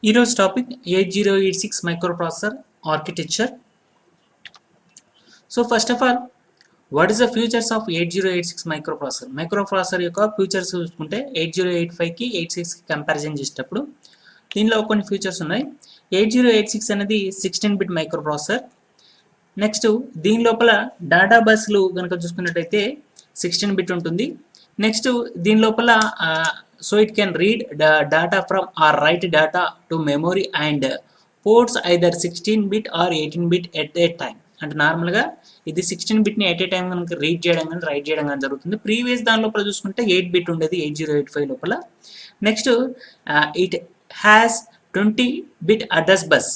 ఈరోజు topic 8086 microprocessor architecture. So first of all, what is the features of 8086 microprocessor? Microprocessor యొక్క futures చూసుకుంటే 8085కి 86కి comparison చేసేటప్పుడు దీనిలో కొన్ని ఫ్యూచర్స్ ఉన్నాయి. 8086 అనేది 16-బిట్ మైక్రోప్రాసెసర్. నెక్స్ట్ దీని లోపల డేటా బస్లు కనుక చూసుకున్నట్టయితే 16-బిట్ ఉంటుంది. నెక్స్ట్ దీని లోపల so it can read data from or write data to memory and ports either 16-bit or 18-bit at a time. అంటే నార్మల్గా ఇది 16-బిట్ని ఎట్ ఏ టైం కనుక రీడ్ చేయడం కానీ రైట్ చేయడం కానీ జరుగుతుంది. ప్రీవియస్ దాని లోపల చూసుకుంటే 8-బిట్ ఉండేది 8085 లోపల. నెక్స్ట్ ఇట్ హ్యాస్ 20-బిట్ అడ్రస్ బస్.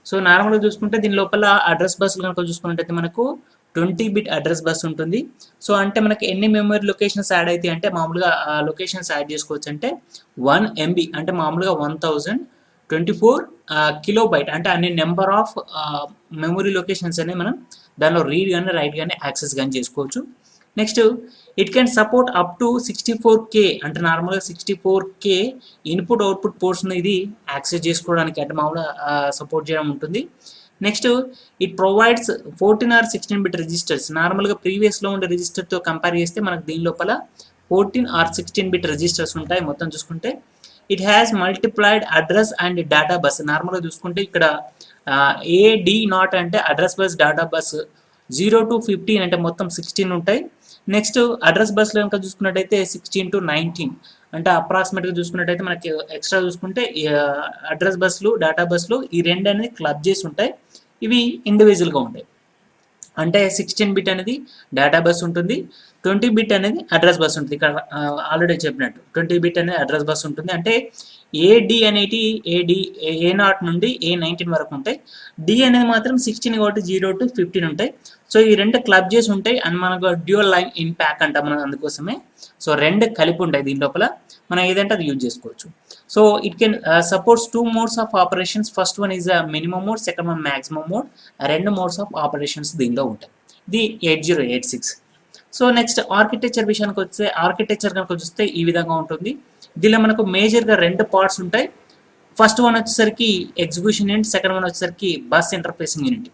సో నార్మల్గా చూసుకుంటే దీని లోపల అడ్రస్ బస్సులు కనుక చూసుకున్నట్టయితే మనకు 20-బిట్ అడ్రస్ బస్ ఉంటుంది. సో అంటే మనకి ఎన్ని మెమరీ లొకేషన్స్ యాడ్ అవుతాయి అంటే మామూలుగా లొకేషన్స్ యాడ్ చేసుకోవచ్చు అంటే 1 MB అంటే మామూలుగా 1024 కిలోబైట్ అంటే అన్ని నెంబర్ ఆఫ్ మెమరీ లొకేషన్స్ అనేవి మనం దానిలో రీడ్ కానీ రైట్ కానీ యాక్సెస్ కానీ చేసుకోవచ్చు. Next it can support up to 64K అంటే నార్మల్గా 64K ఇన్పుట్ అవుట్పుట్ పోర్ట్స్ని ఇది యాక్సెస్ చేసుకోవడానికి అంటే మామూలుగా సపోర్ట్ చేయడం ఉంటుంది. నెక్స్ట్ ఇట్ ప్రొవైడ్స్ 14 or 16-బిట్ రిజిస్టర్స్. నార్మల్గా ప్రీవియస్లో ఉండే రిజిస్టర్తో కంపేర్ చేస్తే మనకు దీని లోపల 14 or 16-బిట్ రిజిస్టర్స్ ఉంటాయి. మొత్తం చూసుకుంటే it has multiplied address and data bus. నార్మల్గా చూసుకుంటే ఇక్కడ AD0 అంటే address bus data bus 0 to 15 అంటే మొత్తం 16 ఉంటాయి. నెక్స్ట్ అడ్రస్ బస్లో కనుక చూసుకున్నట్టయితే 16 to 19 అంటే అప్రాక్సిమేట్గా చూసుకున్నట్టయితే మనకి ఎక్స్ట్రా చూసుకుంటే అడ్రస్ బస్లు డేటా బస్లు ఈ రెండు అనేది క్లబ్ చేసి ఉంటాయి. ఇవి ఇండివిజువల్గా ఉంటాయి. అంటే 16-బిట్ అనేది డేటా బస్ ఉంటుంది, 20-బిట్ అనేది అడ్రస్ బస్ ఉంటుంది. ఇక్కడ ఆల్రెడీ చెప్పినట్టు 20-బిట్ అనేది అడ్రస్ బస్ ఉంటుంది. అంటే AD అనేది A0 నుండి A19 వరకు ఉంటాయి. D అనేది మాత్రం 16 కాబట్టి 0 to 15 ఉంటాయి. సో ఈ రెండు క్లబ్ చేసి ఉంటాయి అండ్ మనకు డ్యూయల్ లైన్ ఇన్ ప్యాక్ అంటాం మనం అందుకోసమే. సో రెండు కలిపి ఉంటాయి దీని లోపల, మనం ఏదంటే అది యూజ్ చేసుకోవచ్చు. So it can supports 2 modes of operations. First one is minimum mode, second one maximum mode. రెండు మోడ్స్ ఆఫ్ ఆపరేషన్స్ దీనిలో ఉంటాయి. ఇది 8086. సో నెక్స్ట్ ఆర్కిటెక్చర్ విషయానికి వస్తే ఆర్కిటెక్చర్ కనుక చూస్తే ఈ విధంగా ఉంటుంది. దీనిలో మనకు మేజర్గా రెండు పార్ట్స్ ఉంటాయి. ఫస్ట్ వన్ వచ్చేసరికి ఎగ్జిక్యూషన్ యూనిట్, సెకండ్ వన్ వచ్చేసరికి బస్ ఇంటర్ఫేసింగ్ యూనిట్.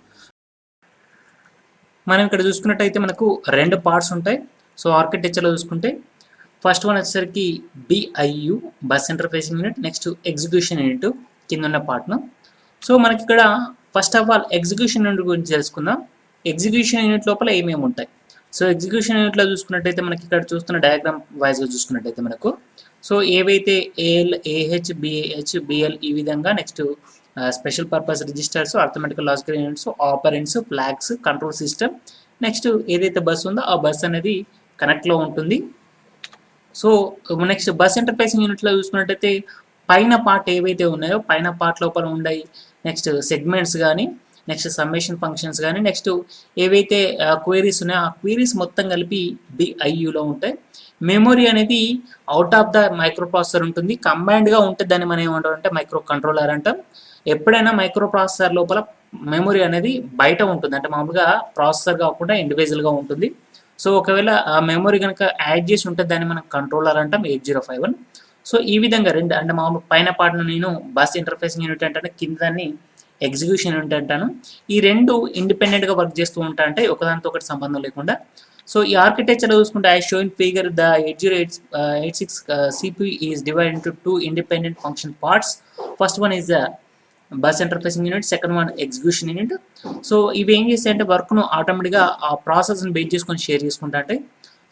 మనం ఇక్కడ చూసుకున్నట్టయితే మనకు రెండు పార్ట్స్ ఉంటాయి. సో ఆర్కిటెక్చర్లో చూసుకుంటే ఫస్ట్ వన్ వచ్చేసరికి BIU bus interfacing unit, next execution unit కింద ఉన్న పార్ట్ను. సో మనకి ఇక్కడ first of all execution unit గురించి తెలుసుకుందాం. ఎగ్జిక్యూషన్ యూనిట్ లోపల ఏమేమి ఉంటాయి? సో ఎగ్జిక్యూషన్ యూనిట్లో చూసుకున్నట్టయితే మనకి ఇక్కడ చూస్తున్న డయాగ్రామ్ వైజ్గా చూసుకున్నట్టయితే మనకు సో ఏవైతే AL, AH, BH, BL ఈ విధంగా next special purpose registers, arithmetical logical units, operands, flags, control system, next ఏదైతే బస్ ఉందో ఆ బస్ అనేది కనెక్ట్లో ఉంటుంది. సో నెక్స్ట్ బస్ ఇంటర్ఫేసింగ్ యూనిట్లో చూసుకున్నట్టయితే పైన పార్ట్ ఏవైతే ఉన్నాయో పైన పార్ట్ లోపల ఉన్నాయి నెక్స్ట్ సెగ్మెంట్స్ కానీ నెక్స్ట్ సమ్మేషన్ ఫంక్షన్స్ కానీ నెక్స్ట్ ఏవైతే క్వైరీస్ ఉన్నాయో ఆ క్వైరీస్ మొత్తం కలిపి BIUలో ఉంటాయి. మెమొరీ అనేది out of the micro processor ఉంటుంది, కంబైన్డ్గా ఉంటుంది. దాన్ని మనం ఏమంటాం అంటే మైక్రో కంట్రోలర్ అంటాం. ఎప్పుడైనా మైక్రో ప్రాసెసర్ లోపల మెమొరీ అనేది బయట ఉంటుంది, అంటే మామూలుగా ప్రాసెసర్ కాకుండా ఇండివిజువల్గా ఉంటుంది. సో ఒకవేళ ఆ మెమొరీ కనుక యాడ్ చేసి ఉంటే దాన్ని మనం కంట్రోలర్ అంటాం 8051. సో ఈ విధంగా రెండు అంటే మామూలు పైన పార్ట్ను నేను బస్ ఇంటర్ఫేసింగ్ యూనిట్ అంటాను, కింద దాన్ని ఎగ్జిక్యూషన్ యూనిట్ అంటాను. ఈ రెండు ఇండిపెండెంట్గా వర్క్ చేస్తూ ఉంటా అంటే ఒకదానితో ఒకటి సంబంధం లేకుండా. సో ఈ ఆర్కిటెక్చర్లో చూసుకుంటే as shown figure the 8086 CPU is divide into 2 independent function parts. First one is the bus interfacing unit, second one execution unit. So ఇవి ఏం చేస్తాయంటే వర్క్ను ఆటోమేటిక్గా ఆ ప్రాసెస్ని బేస్ చేసుకొని షేర్ చేసుకుంటా అంటే.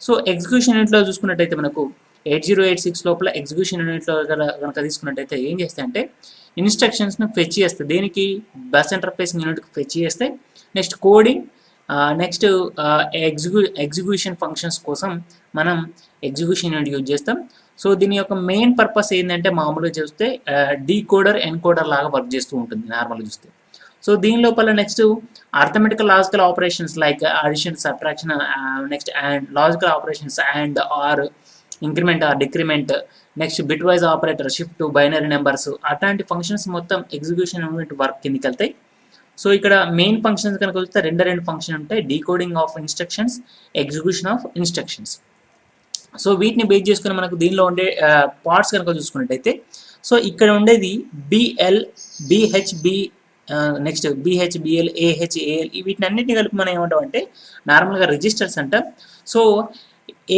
సో ఎగ్జిక్యూషన్ యూనిట్లో చూసుకున్నట్టయితే మనకు 8086 లోపల ఎగ్జిక్యూషన్ యూనిట్లో కనుక తీసుకున్నట్టయితే ఏం చేస్తాయంటే ఇన్స్ట్రక్షన్స్ను ఫెచ్ చేస్తాయి. దేనికి? బస్ ఇంటర్ఫేసింగ్ యూనిట్కి ఫెచ్ చేస్తాయి. Next coding, next execution functions కోసం మనం ఎగ్జిక్యూషన్ యూనిట్ యూజ్ చేస్తాం. సో దీని యొక్క మెయిన్ పర్పస్ ఏంటంటే మామూలుగా చూస్తే డీకోడర్ ఎన్కోడర్ లాగా వర్క్ చేస్తూ ఉంటుంది నార్మల్గా చూస్తే. సో దీని లోపల next arithmetical logical operations like addition, subtraction, next and logical operations and or, increment or decrement, next bitwise operator, shift, binary numbers అట్లాంటి ఫంక్షన్స్ మొత్తం ఎగ్జిక్యూషన్ యూనిట్ వర్క్ కిందకి వెళ్తాయి. సో ఇక్కడ మెయిన్ ఫంక్షన్స్ కనుక చూస్తే రెండు ఫంక్షన్ ఉంటాయి, decoding of instructions, execution of instructions. So వీటిని బేస్ చేసుకుని మనకు దీనిలో ఉండే పార్ట్స్ కనుక చూసుకున్నట్టయితే సో ఇక్కడ ఉండేది బిఎల్, బిహెచ్బి, నెక్స్ట్ బిహెచ్బిఎల్, ఏహెచ్ఏఎల్ వీటినన్నిటిని కలిపి మనం ఏమంటాం అంటే నార్మల్గా రిజిస్టర్స్ అంటాం. సో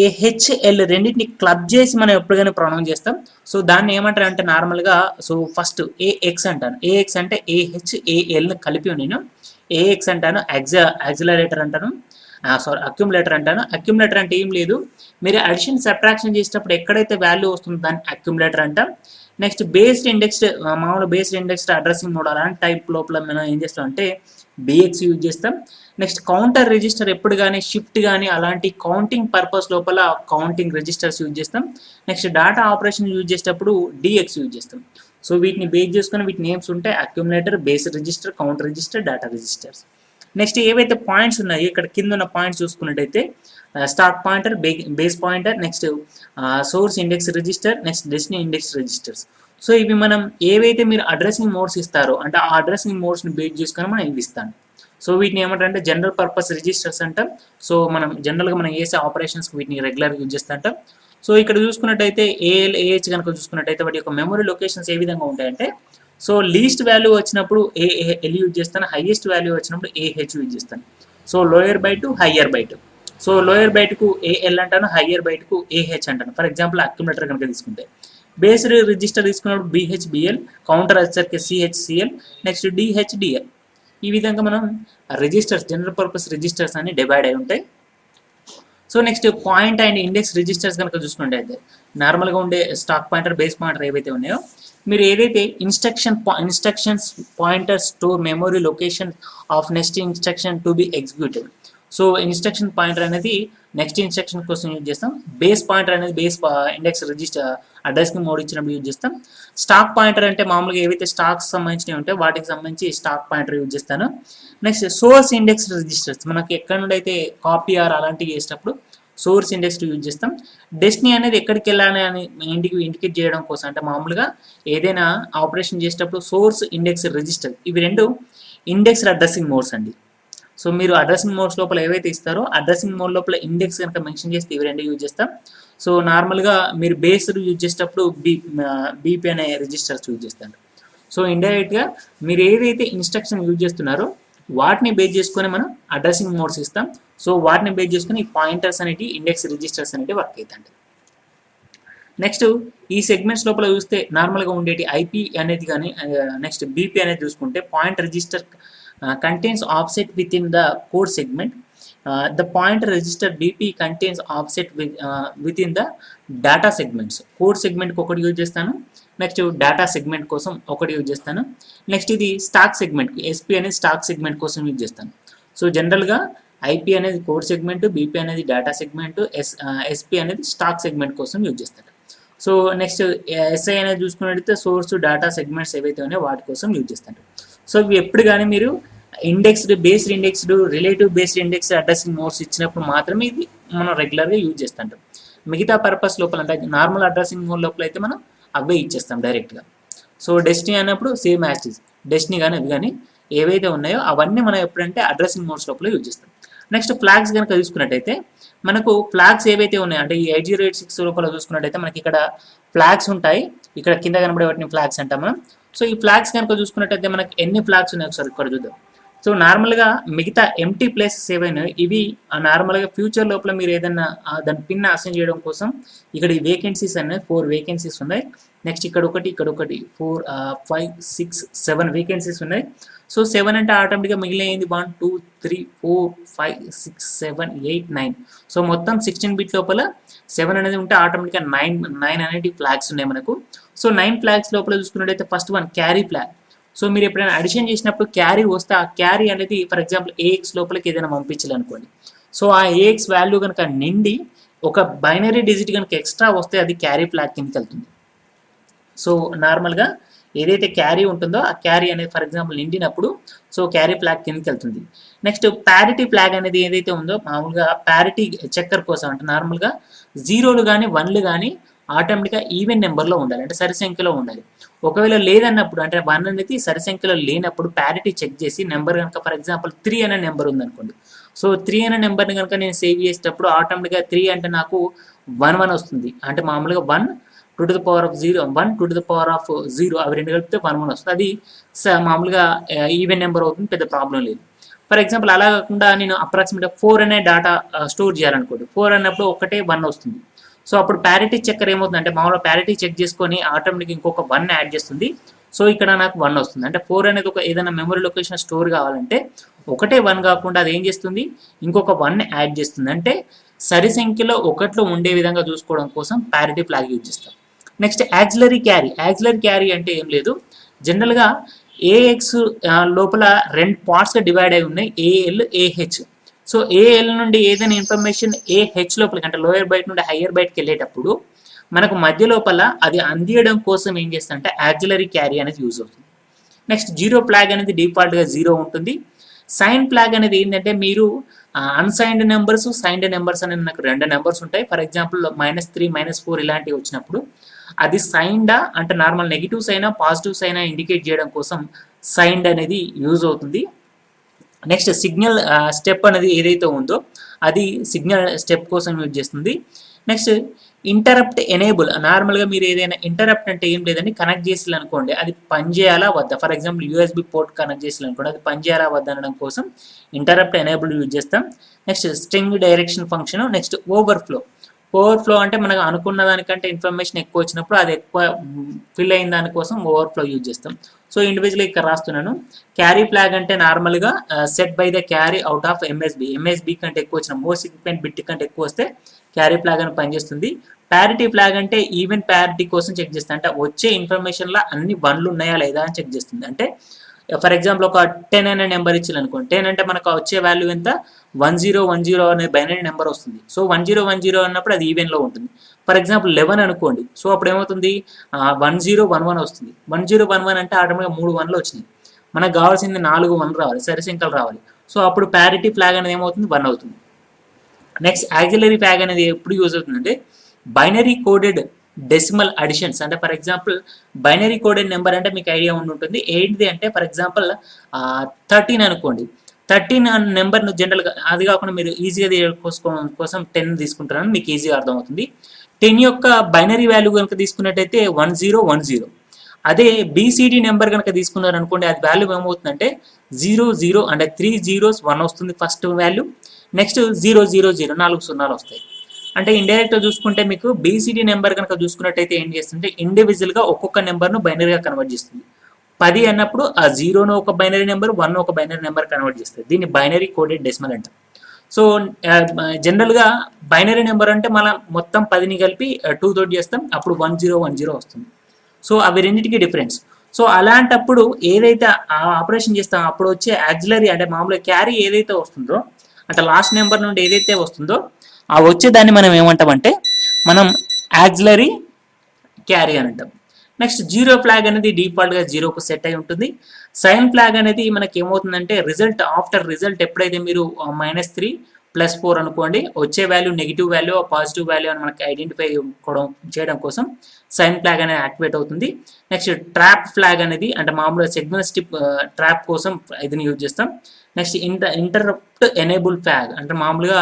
ఏహెచ్ఎల్ రెండింటిని క్లబ్ చేసి మనం ఎప్పుడైనా ప్రొనౌన్స్ చేస్తాం. సో దాన్ని ఏమంటారు అంటే నార్మల్గా సో ఫస్ట్ ఏఎక్స్ అంటాను. ఏఎక్స్ అంటే ఏహెచ్ఏఎల్ని కలిపి నేను ఏఎక్స్ అంటాను. యాక్సిలరేటర్ అంటాను, సారీ అక్యుములేటర్ అంటాను. అక్యుములేటర్ అంటే ఏం లేదు, మీరు అడిషన్ సబ్ట్రాక్షన్ చేసేటప్పుడు ఎక్కడైతే వాల్యూ వస్తుందో దాన్ని అక్యుములేటర్ అంటాం. నెక్స్ట్ బేస్డ్ ఇండెక్స్డ్, మామూలు బేస్డ్ ఇండెక్స్డ్ అడ్రసింగ్ మోడ్ అలాంటి టైప్ లోపల మనం ఏం చేస్తాం అంటే బిఎక్స్ యూజ్ చేస్తాం. నెక్స్ట్ కౌంటర్ రిజిస్టర్ ఎప్పుడు కానీ షిఫ్ట్ కానీ అలాంటి కౌంటింగ్ పర్పస్ లోపల కౌంటింగ్ రిజిస్టర్స్ యూజ్ చేస్తాం. నెక్స్ట్ డేటా ఆపరేషన్ యూజ్ చేసేటప్పుడు డిఎక్స్ యూజ్ చేస్తాం. సో వీటిని బేస్ చేసుకుని వీటి నేమ్స్ ఉంటాయి accumulator, base register, counter register, data registers. Next ఏవైతే పాయింట్స్ ఉన్నాయో ఇక్కడ కింద ఉన్న పాయింట్స్ చూసుకున్నట్టయితే stack pointer, base pointer, next source index register, next destiny index registers. So ఇవి మనం ఏవైతే మీరు అడ్రసింగ్ మోడ్స్ ఇస్తారో అంటే ఆ అడ్రసింగ్ మోడ్స్ని బేస్ చేసుకొని మనం ఇవి ఇస్తాం. సో వీటిని ఏమంటారంటే జనరల్ పర్పస్ రిజిస్టర్స్ అంటాం. సో మనం జనరల్గా మనం చేసే ఆపరేషన్స్ వీటిని రెగ్యులర్గా యూజ్ చేస్తూ ఉంటాం. సో ఇక్కడ చూసుకున్నట్టయితే ఏఎల్, ఏహెచ్ కనుక చూసుకున్నట్టయితే వాటి యొక్క మెమరీ లొకేషన్స్ ఏ విధంగా ఉంటాయంటే సో లీస్ట్ వాల్యూ వచ్చినప్పుడు ఏఎల్ యూజ్ చేస్తాను, హైయెస్ట్ వాల్యూ వచ్చినప్పుడు ఏహెచ్ యూజ్ చేస్తాను. So lower byte, higher byte. So lower బైట్కు ఏఎల్ అంటాను, హయ్యర్ బైట్కు ఏహెచ్ అంటాను. ఫర్ ఎగ్జాంపుల్ అక్యుములేటర్ కనుక తీసుకుంటే బేస్డ్ రిజిస్టర్ తీసుకున్నప్పుడు బిహెచ్బిఎల్, కౌంటర్ వచ్చేసరికి సిహెచ్సిఎల్, నెక్స్ట్ డిహెచ్డిఎల్. ఈ విధంగా మనం రిజిస్టర్స్ జనరల్ పర్పస్ రిజిస్టర్స్ అని డివైడ్ అయి ఉంటాయి. So next point and index registers కనుక చూసుకున్నట్టయితే నార్మల్గా ఉండే స్టాక్ పాయింటర్, బేస్ పాయింటర్ ఏవైతే ఉన్నాయో మీరు ఏదైతే instructions pointer store memory location of next instruction to be executed. So instruction pointer అనేది నెక్స్ట్ ఇన్స్ట్రక్షన్ కోసం యూజ్ చేస్తాం. బేస్ పాయింటర్ అనేది బేస్ ఇండెక్స్ రిజిస్టర్ అడ్రస్కి మోడ్ ఇచ్చినప్పుడు యూజ్ చేస్తాం. స్టాక్ పాయింటర్ అంటే మామూలుగా ఏవైతే స్టాక్స్ సంబంధించినవి ఉంటాయో వాటికి సంబంధించి స్టాక్ పాయింటర్ యూజ్ చేస్తాను. నెక్స్ట్ సోర్స్ ఇండెక్స్ రిజిస్టర్స్ మనకి ఎక్కడ నుండి అయితే కాపీ ఆర్ అలాంటివి చేసేటప్పుడు సోర్స్ ఇండెక్స్ యూజ్ చేస్తాం. డెస్టినీ అనేది ఎక్కడికి వెళ్ళాలి అని ఇండికేట్ చేయడం కోసం అంటే మామూలుగా ఏదైనా ఆపరేషన్ చేసేటప్పుడు సోర్స్ ఇండెక్స్ రిజిస్టర్ ఇవి రెండు ఇండెక్స్ అడ్రసింగ్ మోడ్స్ అండి. సో మీరు అడ్రసింగ్ మోడ్స్ లోపల ఏవైతే ఇస్తారో అడ్రసింగ్ మోడ్ లోపల ఇండెక్స్ కనుక మెన్షన్ చేస్తే ఇవి రెండు యూజ్ చేస్తాం. సో నార్మల్గా మీరు బేస్ యూజ్ చేసేటప్పుడు బీపీ అనే రిజిస్టర్స్ యూజ్ చేస్తారు. సో ఇండైరెక్ట్గా మీరు ఏదైతే ఇన్స్ట్రక్షన్ యూజ్ చేస్తున్నారో వాటిని బేస్ చేసుకొని మనం అడ్రసింగ్ మోడ్స్ ఇస్తాం. సో వాటిని బేస్ చేసుకుని ఈ పాయింటర్స్ అనేవి ఇండెక్స్ రిజిస్టర్స్ అనేవి వర్క్ అవుతాయి. నెక్స్ట్ ఈ సెగ్మెంట్స్ లోపల చూస్తే నార్మల్గా ఉండేటి ఐపీ అనేది కానీ నెక్స్ట్ బీపీ అనేది చూసుకుంటే point register contains offset within the code segment. The point register BP contains offset within the data segments. Code సెగ్మెంట్కి ఒకటి యూజ్ చేస్తాను, నెక్స్ట్ డేటా సెగ్మెంట్ కోసం ఒకటి యూజ్ చేస్తాను. నెక్స్ట్ ఇది స్టాక్ సెగ్మెంట్కి ఎస్పీ అనేది స్టాక్ సెగ్మెంట్ కోసం use చేస్తాను. సో జనరల్గా ఐపీ అనేది కోడ్ సెగ్మెంట్, బీపీ అనేది డేటా సెగ్మెంట్, ఎస్పీ అనేది స్టాక్ సెగ్మెంట్ కోసం యూజ్ చేస్తాడు. సో నెక్స్ట్ ఎస్ఐ అనేది చూసుకున్నట్టయితే సోర్స్ డేటా సెగ్మెంట్స్ ఏవైతే ఉన్నాయో వాటి కోసం యూజ్ చేస్తాడు. సో ఇవి ఎప్పుడు కానీ మీరు indexed, based indexed, relative based index addressing modes ఇచ్చినప్పుడు మాత్రమే ఇది మనం రెగ్యులర్గా యూజ్ చేస్తుంటాం. మిగతా పర్పస్ లోపల అంటే నార్మల్ అడ్రసింగ్ మోడ్ లోపల అయితే మనం అవే ఇచ్చేస్తాం డైరెక్ట్గా. సో డెస్టినీ అన్నప్పుడు same as it is destiny కానీ అవి కానీ ఏవైతే ఉన్నాయో అవన్నీ మనం ఎప్పుడంటే అడ్రసింగ్ మోడ్స్ లోపల యూజ్ చేస్తాం. నెక్స్ట్ ఫ్లాగ్స్ కనుక చూసుకున్నట్టయితే మనకు ఫ్లాగ్స్ ఏవైతే ఉన్నాయో అంటే ఈ 8086 లోపల చూసుకున్నట్టయితే మనకి ఇక్కడ ఫ్లాగ్స్ ఉంటాయి, ఇక్కడ కింద కనబడే వాటిని ఫ్లాగ్స్ అంటాం మనం. సో ఈ ఫ్లాగ్స్ కనుక చూసుకున్నట్టయితే మనకి ఎన్ని ఫ్లాగ్స్ ఉన్నాయి ఒకసారి ఇక్కడ చూద్దాం. సో నార్మల్గా మిగతా ఎంటీ ప్లేసెస్ ఏవైనా ఇవి నార్మల్గా ఫ్యూచర్ లోపల మీరు ఏదైనా దాని పిన్ అసైన్ చేయడం కోసం ఇక్కడ ఈ వేకెన్సీస్ అనేవి 4 వేకెన్సీస్ ఉన్నాయి. నెక్స్ట్ ఇక్కడ ఒకటి 4 5 6 7 వేకెన్సీస్ ఉన్నాయి. సో 7 అంటే ఆటోమేటిక్గా మిగిలినది 1 2 3 4 5 6 7 8 9. సో మొత్తం 16 బిట్ లోపల 7 అనేది ఉంటే ఆటోమేటిక్గా 9 అనేది ఫ్లాగ్స్ ఉన్నాయి మనకు. సో 9 ఫ్లాగ్స్ లోపల చూసుకున్నట్టయితే first one carry flag. So మీరు ఎప్పుడైనా అడిషన్ చేసినప్పుడు క్యారీ వస్తే ఆ క్యారీ అనేది ఫర్ ఎగ్జాంపుల్ ఏఎక్స్ లోపలికి ఏదైనా పంపించాలనుకోండి. సో ఆ ఏఎక్స్ వాల్యూ కనుక నిండి ఒక బైనరీ డిజిట్ కనుక ఎక్స్ట్రా వస్తే అది క్యారీ ఫ్లాగ్ కిందకి వెళ్తుంది. సో నార్మల్గా ఏదైతే క్యారీ ఉంటుందో ఆ క్యారీ అనేది ఫర్ ఎగ్జాంపుల్ నిండినప్పుడు సో క్యారీ ఫ్లాగ్ కిందకి వెళ్తుంది. నెక్స్ట్ ప్యారిటీ ఫ్లాగ్ అనేది ఏదైతే ఉందో మామూలుగా ప్యారిటీ చెక్కర్ కోసం అంటే నార్మల్గా 0లు కానీ 1లు కానీ ఆటోమేటిక్గా ఈవెన్ నెంబర్లో ఉండాలి, అంటే సరి సంఖ్యలో ఉండాలి. ఒకవేళ లేదన్నప్పుడు అంటే 1 అనేది సరి సంఖ్యలో లేనప్పుడు ప్యారిటీ చెక్ చేసి నెంబర్ కనుక ఫర్ ఎగ్జాంపుల్ 3 అనే నెంబర్ ఉందనుకోండి. సో 3 అనే నెంబర్ని కనుక నేను సేవ్ చేసేటప్పుడు ఆటోమేటిక్గా 3 అంటే నాకు 1 1 వస్తుంది, అంటే మామూలుగా 1 2 అవి రెండు కలిపితే 1 వస్తుంది. అది మామూలుగా ఈవెన్ నెంబర్ అవుతుంది, పెద్ద ప్రాబ్లం లేదు. ఫర్ ఎగ్జాంపుల్ అలా కాకుండా నేను అప్రాక్సిమేట్గా 4 అనే డేటా స్టోర్ చేయాలనుకోండి. 4 అన్నప్పుడు ఒకటే 1 వస్తుంది. సో అప్పుడు ప్యారిటీ చెక్కర్ ఏమవుతుందంటే మామూలుగా ప్యారిటీ చెక్ చేసుకొని ఆటోమేటిక్ ఇంకొక 1 యాడ్ చేస్తుంది. సో ఇక్కడ నాకు 1 వస్తుంది. అంటే 4 అనేది ఒక ఏదైనా మెమరీ లొకేషన్ స్టోర్ కావాలంటే ఒకటే 1 కాకుండా అది ఏం చేస్తుంది, ఇంకొక 1 యాడ్ చేస్తుంది. అంటే సరి సంఖ్యలో ఒకట్లో ఉండే విధంగా చూసుకోవడం కోసం ప్యారిటీ ఫ్లాగ్ యూజ్ చేస్తాం. Next auxiliary carry. Auxiliary carry అంటే ఏం లేదు, జనరల్గా ఏఎక్స్ లోపల 2 పార్ట్స్గా డివైడ్ అయి ఉన్నాయి, ఏఎల్ ఏహెచ్. సో ఏఎల్ నుండి ఏదైనా ఇన్ఫర్మేషన్ ఏహెచ్ లోపలికి అంటే లోయర్ బైట్ నుండి హయ్యర్ బైట్కి వెళ్ళేటప్పుడు మనకు మధ్య లోపల అది అందియడం కోసం ఏం చేస్తారంటే యాక్సిలరీ క్యారీ అనేది యూజ్ అవుతుంది. నెక్స్ట్ జీరో ఫ్లాగ్ అనేది డిఫాల్ట్గా 0 ఉంటుంది. సైన్ ఫ్లాగ్ అనేది ఏంటంటే మీరు అన్సైన్డ్ నెంబర్స్, సైన్డ్ నెంబర్స్ అనేది నాకు 2 నెంబర్స్ ఉంటాయి. ఫర్ ఎగ్జాంపుల్ -3 -4 ఇలాంటివి వచ్చినప్పుడు అది సైన్డా అంటే నార్మల్ నెగిటివ్స్ అయినా పాజిటివ్స్ అయినా ఇండికేట్ చేయడం కోసం సైన్డ్ అనేది యూజ్ అవుతుంది. నెక్స్ట్ సిగ్నల్ స్టెప్ అనేది ఏదైతే ఉందో అది సిగ్నల్ స్టెప్ కోసం యూజ్ చేస్తుంది. Next interrupt enable. నార్మల్గా మీరు ఏదైనా ఇంటరప్ట్ అంటే ఏం లేదని కనెక్ట్ చేసి అనుకోండి, అది పనిచేయాలా వద్దా. For example USB port connect చేసి అనుకోండి, అది పనిచేయాలా వద్దా అనడం కోసం ఇంటరప్ట్ ఎనేబుల్ యూజ్ చేస్తాం. Next string direction function. Next overflow. Overflow అంటే మనకు అనుకున్న దానికంటే ఇన్ఫర్మేషన్ ఎక్కువ వచ్చినప్పుడు అది ఎక్కువ ఫిల్ అయిన దానికోసం ఓవర్ఫ్లో యూజ్ చేస్తాం. సో ఇండివిజువల్గా ఇక్కడ రాస్తున్నాను. క్యారీ ఫ్లాగ్ అంటే నార్మల్గా set by the carry out of MSB కంటే ఎక్కువ వచ్చిన మోస్ట్ సిగ్నిఫికెంట్ బిట్ కంటే ఎక్కువ వస్తే క్యారీ ఫ్లాగ్ అని పనిచేస్తుంది. ప్యారిటీ ఫ్లాగ్ అంటే ఈవెన్ ప్యారిటీ కోసం చెక్ చేస్తుంది. అంటే వచ్చే ఇన్ఫర్మేషన్లో అన్ని 1లు ఉన్నాయా లేదా అని చెక్ చేస్తుంది. అంటే ఫర్ ఎగ్జాంపుల్ ఒక 10 అనే నెంబర్ ఇచ్చింది అనుకోండి, 10 అంటే మనకు వచ్చే వాల్యూ ఎంత 1010 అనే బైనరీ నెంబర్ వస్తుంది. సో 1010 అన్నప్పుడు అది ఈవెన్లో ఉంటుంది. ఫర్ ఎగ్జాంపుల్ 11 అనుకోండి, సో అప్పుడు ఏమవుతుంది 1011 వస్తుంది. 1011 అంటే ఆటోమేటిక్గా 3 1లు వచ్చినాయి. మనకు కావాల్సింది 4 1 రావాలి, సరి సంఖ్యలు రావాలి. సో అప్పుడు ప్యారిటీ ఫ్లాగ్ అనేది ఏమవుతుంది 1 అవుతుంది. నెక్స్ట్ యాక్సిలరీ ఫ్లాగ్ అనేది ఎప్పుడు యూజ్ అవుతుందంటే బైనరీ కోడెడ్ డెసిమల్ అడిషన్స్. అంటే for example binary coded number అంటే మీకు ఐడియా ఉంటుంది ఏంటిది అంటే ఫర్ ఎగ్జాంపుల్ 13 అనుకోండి. 13 అనే నెంబర్ను జనరల్గా అది కాకుండా మీరు ఈజీగా తీసుకోవడం కోసం 10 తీసుకుంటారని మీకు ఈజీగా అర్థమవుతుంది. 10 యొక్క బైనరీ వాల్యూ కనుక తీసుకున్నట్టయితే 1010. అదే బీసీడీ నెంబర్ కనుక తీసుకున్నారు అనుకోండి, అది వాల్యూ ఏమవుతుందంటే 00 అంటే 3 zeros 1 వస్తుంది ఫస్ట్ వాల్యూ. నెక్స్ట్ 000 4 సున్నాలు వస్తాయి. అంటే ఇండైరెక్ట్గా చూసుకుంటే మీకు బీసీడీ నెంబర్ కనుక చూసుకున్నట్టయితే ఏం చేస్తుంటే ఇండివిజువల్గా ఒక్కొక్క నెంబర్ను బైనరీగా కన్వర్ట్ చేస్తుంది. 10 అన్నప్పుడు ఆ 0ను ఒక బైనరీ నెంబర్, 1 ఒక బైనరీ నెంబర్ కన్వర్ట్ చేస్తుంది. దీన్ని బైనరీ కోడెడ్ డెసిమల్ అంటాం. సో జనరల్గా బైనరీ నెంబర్ అంటే మనం మొత్తం 10ని కలిపి 2 తోటి చేస్తాం, అప్పుడు 1010 వస్తుంది. సో అవి రెండింటికి డిఫరెన్స్. సో అలాంటప్పుడు ఏదైతే ఆపరేషన్ చేస్తాం అప్పుడు వచ్చే యాక్సిలరీ అంటే మామూలుగా క్యారీ ఏదైతే వస్తుందో అంటే లాస్ట్ నెంబర్ నుండి ఏదైతే వస్తుందో ఆ వచ్చేదాన్ని మనం ఏమంటామంటే మనం యాక్సిలరీ క్యారీ అని అంటాం. నెక్స్ట్ జీరో ఫ్లాగ్ అనేది డిఫాల్ట్గా 0కు సెట్ అయి ఉంటుంది. సైన్ ఫ్లాగ్ అనేది మనకి ఏమవుతుందంటే ఆఫ్టర్ రిజల్ట్ ఎప్పుడైతే మీరు -3 +4 అనుకోండి, వచ్చే value negative value positive value అని మనకి ఐడెంటిఫై చేయడం కోసం సైన్ ఫ్లాగ్ అనేది యాక్టివేట్ అవుతుంది. నెక్స్ట్ ట్రాప్ ఫ్లాగ్ అనేది అంటే మామూలుగా సెగ్మెంట్ స్టిప్ ట్రాప్ కోసం ఇదిని యూజ్ చేస్తాం. నెక్స్ట్ ఇంటరప్ట్ ఎనేబుల్ ఫ్లాగ్ అంటే మామూలుగా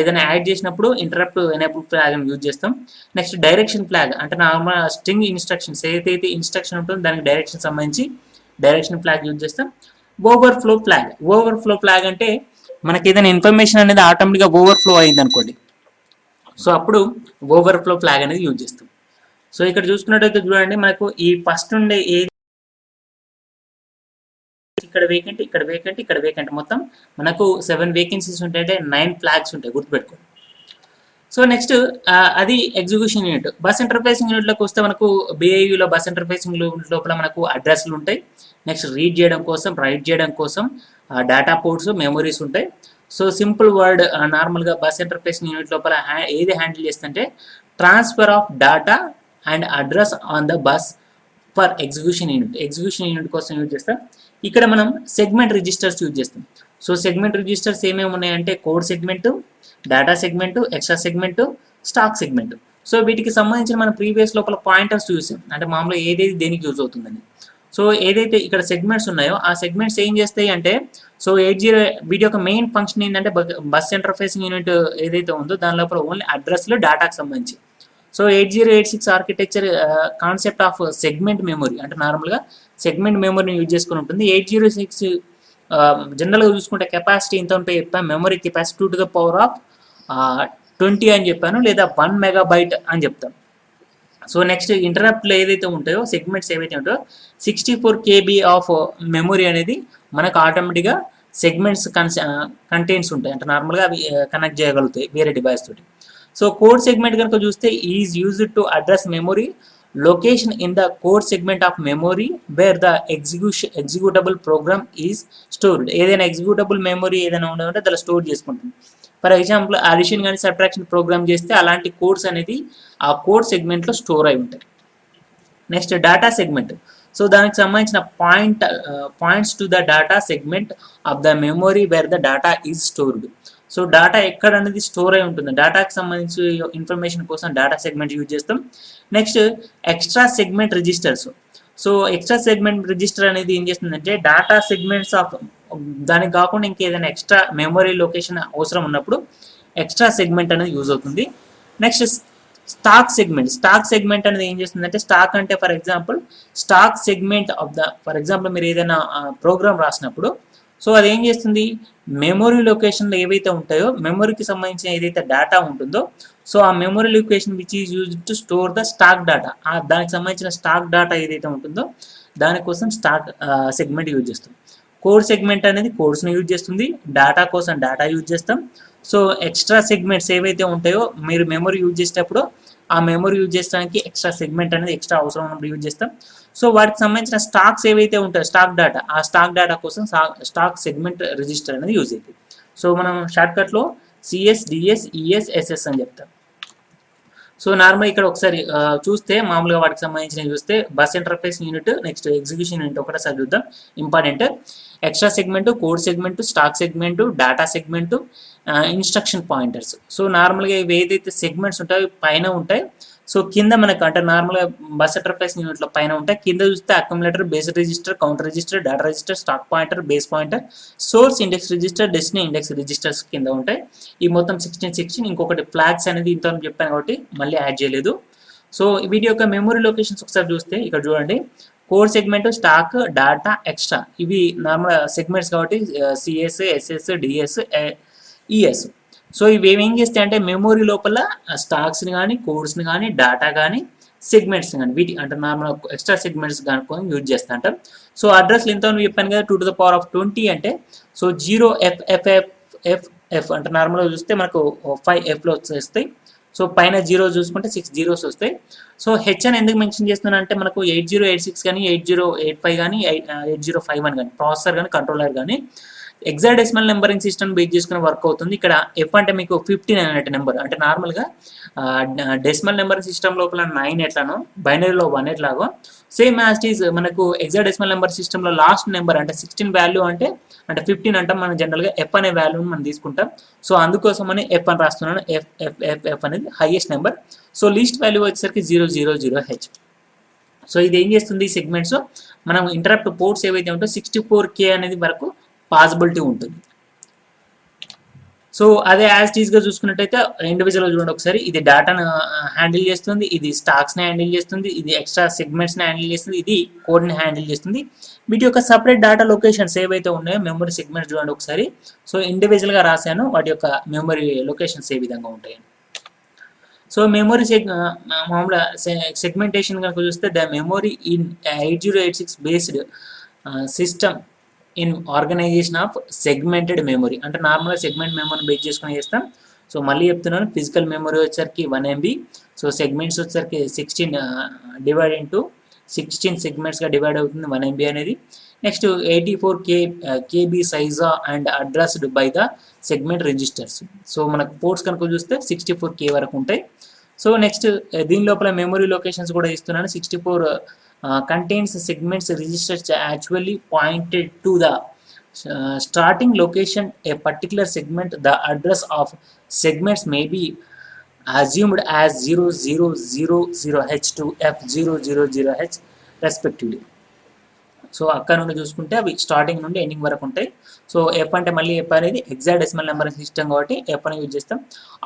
ఏదైనా యాడ్ చేసినప్పుడు ఇంటరప్ట్ ఎనేబుల్ ఫ్లాగ్ అని యూజ్ చేస్తాం. నెక్స్ట్ డైరెక్షన్ ఫ్లాగ్ అంటే నార్మల్ స్ట్రింగ్ ఇన్స్ట్రక్షన్స్ ఏదైతే ఇన్స్ట్రక్షన్ ఉంటుందో దానికి డైరెక్షన్ సంబంధించి డైరెక్షన్ ఫ్లాగ్ యూజ్ చేస్తాం. ఓవర్ఫ్లో ఫ్లాగ్ అంటే మనకి ఏదైనా ఇన్ఫర్మేషన్ అనేది ఆటోమేటిక్గా ఓవర్ఫ్లో అయింది అనుకోండి, సో అప్పుడు ఓవర్ఫ్లో ఫ్లాగ్ అనేది యూజ్ చేస్తాం. సో ఇక్కడ చూసుకున్నట్టయితే చూడండి మనకు ఈ ఫస్ట్ ఉండే ఇక్కడ వేకెంట్ మొత్తం మనకు 7 వేకెన్సీస్ ఉంటాయంటే 9 ఫ్లాగ్స్ ఉంటాయి, గుర్తుపెట్టుకోండి. సో నెక్స్ట్ అది ఎగ్జిక్యూషన్ యూనిట్. బస్ ఇంటర్ఫేసింగ్ యూనిట్లోకి వస్తే మనకు బిఐవిలో బస్ ఇంటర్ఫేసింగ్ లోపల మనకు అడ్రస్లు ఉంటాయి. నెక్స్ట్ రీడ్ చేయడం కోసం, రైట్ చేయడం కోసం డేటా పోర్ట్స్, మెమరీస్ ఉంటాయి. సో సింపుల్ వర్డ్ నార్మల్గా బస్ ఇంటర్ఫేసింగ్ యూనిట్ లోపల ఏది హ్యాండిల్ చేస్తుంటే transfer of data and address on the bus for execution unit కోసం యూజ్ చేస్తాం. ఇక్కడ మనం సెగ్మెంట్ రిజిస్టర్స్ యూజ్ చేస్తాం. సో సెగ్మెంట్ రిజిస్టర్స్ ఏమేమి ఉన్నాయంటే code segment, data segment, extra segment, stack segment. So వీటికి సంబంధించిన మన ప్రీవియస్ లోపల పాయింటర్స్ చూసాం, అంటే మామూలుగా ఏదేది దేనికి యూజ్ అవుతుందని. సో ఏదైతే ఇక్కడ సెగ్మెంట్స్ ఉన్నాయో ఆ సెగ్మెంట్స్ ఏం చేస్తాయి అంటే సో 80 వీటి యొక్క మెయిన్ ఫంక్షన్ ఏంటంటే బస్ ఇంటర్ఫేసింగ్ యూనిట్ ఏదైతే ఉందో దాని లోపల ఓన్లీ అడ్రస్లు డేటాకి సంబంధించి. So 8086 architecture concept of segment memory అంటే నార్మల్గా సెగ్మెంట్ మెమొరీని యూజ్ చేసుకుని ఉంటుంది. 806 జనరల్గా చూసుకుంటే కెపాసిటీ ఎంత ఉంటే చెప్పాను, memory capacity 2 to the power of 20 అని చెప్పాను, లేదా 1 MB అని చెప్తాం. సో నెక్స్ట్ ఇంటరప్ట్లు ఏదైతే ఉంటాయో సెగ్మెంట్స్ ఏవైతే ఉంటాయో 64 KB ఆఫ్ మెమొరీ అనేది మనకు ఆటోమేటిక్గా సెగ్మెంట్స్ కంటెంట్స్ ఉంటాయి అంటే నార్మల్గా అవి కనెక్ట్ చేయగలుగుతాయి వేరే డివైస్ తోటి. సో కోడ్ సెగ్మెంట్ కనుక చూస్తే is used to address memory location in the code segment of memory where the executable program is stored. ఏదైనా ఎగ్జిక్యూటబుల్ మెమొరీ ఏదైనా ఉండాలంటే దాన్ని స్టోర్ చేసుకుంటుంది. ఫర్ ఎగ్జాంపుల్ అడిషన్ కానీ సబ్ట్రాక్షన్ ప్రోగ్రామ్ చేస్తే అలాంటి కోడ్స్ అనేది ఆ కోడ్ సెగ్మెంట్లో స్టోర్ అయి ఉంటాయి. Next data segment. సో దానికి సంబంధించిన points to the data segment of the memory where the data is stored. So data ఎక్కడ అనేది స్టోర్ అయి ఉంటుంది, డేటాకి సంబంధించి ఇన్ఫర్మేషన్ కోసం డేటా సెగ్మెంట్ యూజ్ చేస్తాం. Next extra segment registers. So extra segment register అనేది ఏం చేస్తుందంటే డేటా సెగ్మెంట్స్ ఆఫ్ దానికి కాకుండా ఇంకేదైనా ఎక్స్ట్రా మెమొరీ లొకేషన్ అవసరం ఉన్నప్పుడు ఎక్స్ట్రా సెగ్మెంట్ అనేది యూజ్ అవుతుంది. Next stack segment. Stack segment అనేది ఏం చేస్తుందంటే స్టాక్ అంటే for example stack segment of the for example మీరు ఏదైనా ప్రోగ్రామ్ రాసినప్పుడు సో అది ఏం చేస్తుంది మెమొరీ లొకేషన్లో ఏవైతే ఉంటాయో మెమొరీకి సంబంధించిన ఏదైతే డేటా ఉంటుందో సో ఆ memory location which is used to store the stock data, దానికి సంబంధించిన స్టాక్ డేటా ఏదైతే ఉంటుందో దానికోసం స్టాక్ సెగ్మెంట్ యూజ్ చేస్తాం. కోడ్ సెగ్మెంట్ అనేది కోడ్స్ని యూజ్ చేస్తుంది, డేటా కోసం డేటా యూజ్ చేస్తాం. సో ఎక్స్ట్రా సెగ్మెంట్స్ ఏవైతే ఉంటాయో మీరు మెమొరీ యూజ్ చేసేటప్పుడు ఆ మెమొరీ యూజ్ చేయడానికి ఎక్స్ట్రా సెగ్మెంట్ అనేది ఎక్స్ట్రా అవసరం ఉన్నప్పుడు యూజ్ చేస్తాం. సో వాటికి సంబంధించిన స్టాక్స్ ఏవైతే ఉంటాయో స్టాక్ డేటా ఆ స్టాక్ డేటా కోసం స్టాక్ సెగ్మెంట్ రిజిస్టర్ అనేది యూజ్ అవుతుంది. సో మనం షార్ట్కట్లో సిఎస్, డిఎస్, ఈఎస్, ఎస్ఎస్ అని చెప్తాం. సో నార్మల్ ఇక్కడ ఒకసారి చూస్తే మామూలుగా వాటికి సంబంధించిన చూస్తే bus interface unit, next execution unit ఒకటేసారి చూద్దాం. Important extra segment, code segment, stack segment, data segment, instruction pointers. So నార్మల్గా ఇవి ఏదైతే సెగ్మెంట్స్ ఉంటాయో పైన ఉంటాయి. సో కింద మనకు అంటే నార్మల్గా బస్ ఇంటర్ఫేస్ యూనిట్లో పైన ఉంటాయి, కింద చూస్తే accumulator, base register, counter register, data register, stack pointer, base pointer, source index register, destiny index registers కింద ఉంటాయి. ఈ మొత్తం 16 ఇంకొకటి ఫ్లాగ్స్ అనేది ఇంత చెప్పాను కాబట్టి మళ్ళీ యాడ్ చేయలేదు. సో వీటి యొక్క మెమొరీ లొకేషన్స్ ఒకసారి చూస్తే ఇక్కడ చూడండి code segment, stack, data, extra ఇవి నార్మల్ సెగ్మెంట్స్ కాబట్టి CS, SS, DS, ES. So ఇవి ఏం చేస్తాయి అంటే మెమొరీ లోపల స్టాక్స్ని కానీ కోడ్స్ని కానీ డేటా కానీ సెగ్మెంట్స్ కానీ వీటి అంటే నార్మల్ ఎక్స్ట్రా సెగ్మెంట్స్ కనుక్కొని యూజ్ చేస్తా అంటాం. సో అడ్రస్లు ఎంత చెప్పాను కదా 2 to the power of 20 అంటే సో 0FFFF అంటే నార్మల్గా చూస్తే మనకు 5 Fలో వస్తాయి. సో పైన 0 చూసుకుంటే 6 zeros వస్తాయి. సో హెచ్ అని ఎందుకు మెన్షన్ చేస్తున్నాను అంటే మనకు 8086 కానీ 8085 కానీ 8051 కానీ ప్రాసెసర్ కానీ కంట్రోలర్ కానీ ఎగ్జాడెసిమల్ నెంబరింగ్ సిస్టమ్ బేస్ చేసుకుని వర్క్ అవుతుంది. ఇక్కడ ఎఫ్ అంటే మీకు 15 అనే నెంబర్ అంటే నార్మల్గా డెసిమల్ నెంబరింగ్ సిస్టమ్ లోపల 9 ఎట్లానో బైనరీలో 1 ఎట్లాగో సేమ్ యాజ్ ఈజ్ మనకు ఎగ్జాడెసిమల్ నెంబర్ సిస్టంలో లాస్ట్ నెంబర్ అంటే 16 వాల్యూ అంటే 15 అంటాం మనం జనరల్గా ఎఫ్ అనే వాల్యూని మనం తీసుకుంటాం. సో అందుకోసమని ఎఫ్ అని రాస్తున్నాను. ఎఫ్ అనేది highest number. So least value వచ్చేసరికి 000H. సో ఇది ఏం చేస్తుంది సెగ్మెంట్స్ మనం ఇంటరప్ట్ పోర్ట్స్ ఏవైతే ఉంటో 64K అనేది వరకు పాసిబిలిటీ ఉంటుంది. సో అదే యాజ్ టీజ్గా చూసుకున్నట్టయితే ఇండివిజువల్గా చూడండి ఒకసారి ఇది డేటాను హ్యాండిల్ చేస్తుంది, ఇది స్టాక్స్ని హ్యాండిల్ చేస్తుంది, ఇది ఎక్స్ట్రా సెగ్మెంట్స్ని హ్యాండిల్ చేస్తుంది, ఇది కోడ్ని హ్యాండిల్ చేస్తుంది. వీటి యొక్క సపరేట్ డేటా లొకేషన్స్ ఏవైతే ఉన్నాయో మెమరీ సెగ్మెంట్స్ చూడండి ఒకసారి. సో ఇండివిజువల్గా రాశాను వాటి యొక్క మెమరీ లొకేషన్స్ ఏ విధంగా ఉంటాయి. సో మెమరీ మామూలుగా సెగ్మెంటేషన్ కనుక చూస్తే the memory in 8086 based system in organisation of segmented memory అంటే నార్మల్గా సెగ్మెంట్ మెమరీని బేస్ చేసుకుని చేస్తాం. సో మళ్ళీ చెప్తున్నాను ఫిజికల్ మెమరీ వచ్చేసరికి 1 MB. సో సెగ్మెంట్స్ వచ్చేసరికి 16 డివైడ్ ఇంటూ 16 సెగ్మెంట్స్గా డివైడ్ అవుతుంది 1 MB అనేది. Next 84KB size and addressed by the segment registers. So మనకు పోర్ట్స్ కనుక చూస్తే 64K వరకు ఉంటాయి. సో నెక్స్ట్ దీని లోపల మెమరీ లొకేషన్స్ కూడా ఇస్తున్నాను. 64 contains segments registers actually pointed to the starting location a particular segment. The address of segments may be assumed as 0000H to F000H respectively. So అక్కడ నుండి చూసుకుంటే అవి స్టార్టింగ్ నుండి ఎండింగ్ వరకు ఉంటాయి. సో ఎఫ్ అంటే మళ్ళీ ఎఫ్ అనేది హెక్సాడెసిమల్ నెంబర్ సిస్టమ్ కాబట్టి ఎఫ్ అని యూజ్ చేస్తాం.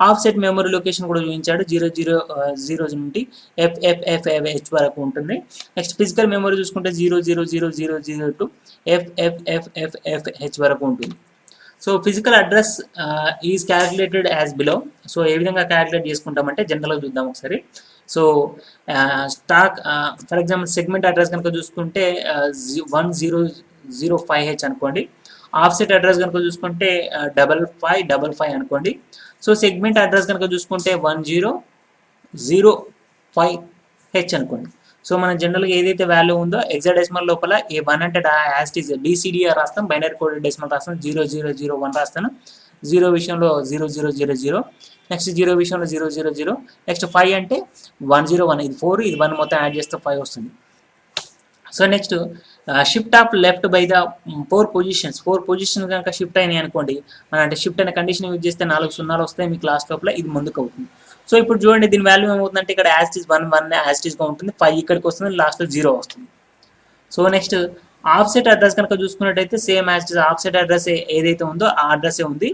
ఆఫ్సెట్ మెమరీ లొకేషన్ కూడా చూపించాడు 000 నుండి FFFFH వరకు ఉంటుంది. నెక్స్ట్ ఫిజికల్ మెమరీ చూసుకుంటే 00000 టు FFFFH వరకు ఉంటుంది. So physical address is calculated as below. So ఏ విధంగా క్యాలిక్యులేట్ చేసుకుంటామంటే జనరల్గా చూద్దాం ఒకసారి. So stack for example segment address కనుక చూసుకుంటే 1005H అనుకోండి. ఆఫ్సెట్ అడ్రస్ కనుక చూసుకుంటే 5555 అనుకోండి. సో సెగ్మెంట్ అడ్రస్ కనుక చూసుకుంటే 1005H అనుకోండి. సో మనం జనరల్గా ఏదైతే వాల్యూ ఉందో హెక్సాడెసిమల్ లోపల ఏ 1 అంటే యాస్టీజ్ BCDR రాస్తాం, బైనరీ కోడెడ్ డెసిమల్ రాస్తాం, 0001 రాస్తాను. 0 విషయంలో 0000, నెక్స్ట్ 0 విషయంలో 000, నెక్స్ట్ 5 అంటే 101, ఇది 4, ఇది 1 మొత్తం యాడ్ చేస్తే 5 వస్తుంది. So next shift of left by the 4 positions కనుక షిఫ్ట్ అయినాయి అనుకోండి, మన అంటే షిఫ్ట్ అయిన కండిషన్ యూజ్ చేస్తే 4 సున్నాలు వస్తాయి మీ క్లాస్ లోపల, ఇది ముందుకు అవుతుంది. సో ఇప్పుడు చూడండి దీని వాల్యూ ఏమవుతుందంటే ఇక్కడ యాస్టీజ్ 1 యాస్టీజ్గా ఉంటుంది, 5 ఇక్కడికి వస్తుంది, లాస్ట్లో 0 వస్తుంది. సో నెక్స్ట్ ఆఫ్సెట్ అడ్రస్ కనుక చూసుకున్నట్టయితే సేమ్ యాస్టీజ్ ఆఫ్సెట్ అడ్రస్ ఏదైతే ఉందో ఆ అడ్రస్సే ఉంది.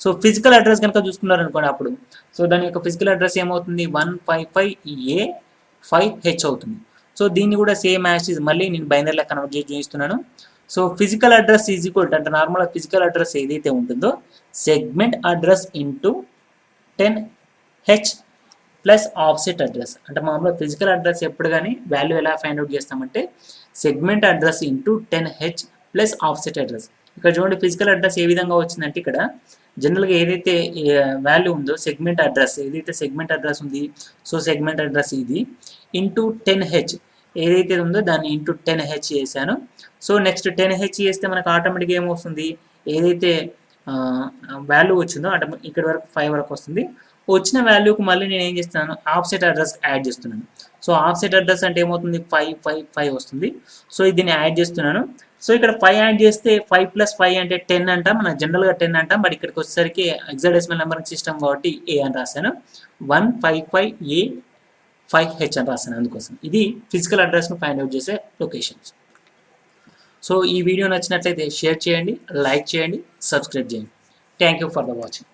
సో ఫిజికల్ అడ్రస్ కనుక చూసుకున్నారు అనుకోండి అప్పుడు, సో దాని యొక్క ఫిజికల్ అడ్రస్ ఏమవుతుంది 155A5H అవుతుంది. సో దీన్ని కూడా సేమ్ యాస్టీజ్ మళ్ళీ నేను బైనరీలో కన్వర్ట్ చేసి చూపిస్తున్నాను. So physical address is equal అంటే నార్మల్గా ఫిజికల్ అడ్రస్ ఏదైతే ఉంటుందో segment address into 10H plus offset address. అంటే మామూలుగా ఫిజికల్ అడ్రస్ ఎప్పుడు కానీ వాల్యూ ఎలా ఫైండ్ అవుట్ చేస్తామంటే segment address into 10H plus offset address. ఇక్కడ చూడండి ఫిజికల్ అడ్రస్ ఏ విధంగా వచ్చిందంటే ఇక్కడ జనరల్గా ఏదైతే వాల్యూ ఉందో సెగ్మెంట్ అడ్రస్ ఏదైతే సెగ్మెంట్ అడ్రస్ ఉంది, సో సెగ్మెంట్ అడ్రస్ ఇది ఇంటూ 10H ఏదైతే ఉందో దాన్ని ఇంటూ 10H చేశాను. సో నెక్స్ట్ 10H చేస్తే మనకు ఆటోమేటిక్గా ఏమొస్తుంది, ఏదైతే వాల్యూ వచ్చిందో అంటే ఇక్కడ వరకు 5 వరకు వస్తుంది. వచ్చిన వాల్యూకి మళ్ళీ నేను ఏం చేస్తున్నాను ఆఫ్సెట్ అడ్రస్ యాడ్ చేస్తున్నాను. సో ఆఫ్సెట్ అడ్రస్ అంటే ఏమవుతుంది 555 వస్తుంది. సో దీన్ని యాడ్ చేస్తున్నాను. సో ఇక్కడ 5 యాడ్ చేస్తే 5 + 5 అంటే 10 అంటాం, మనం జనరల్గా 10 అంటాం, బట్ ఇక్కడికి వచ్చేసరికి హెక్సాడెసిమల్ నెంబరింగ్ సిస్టమ్ కాబట్టి A అని రాశాను, 155A5H అని రాశాను. అందుకోసం ఇది ఫిజికల్ అడ్రస్ను ఫైండ్ అవుట్ చేసే లొకేషన్స్. సో ఈ వీడియో నచ్చినట్లయితే షేర్ చేయండి, లైక్ చేయండి, సబ్స్క్రైబ్ చేయండి. Thank you for the watching.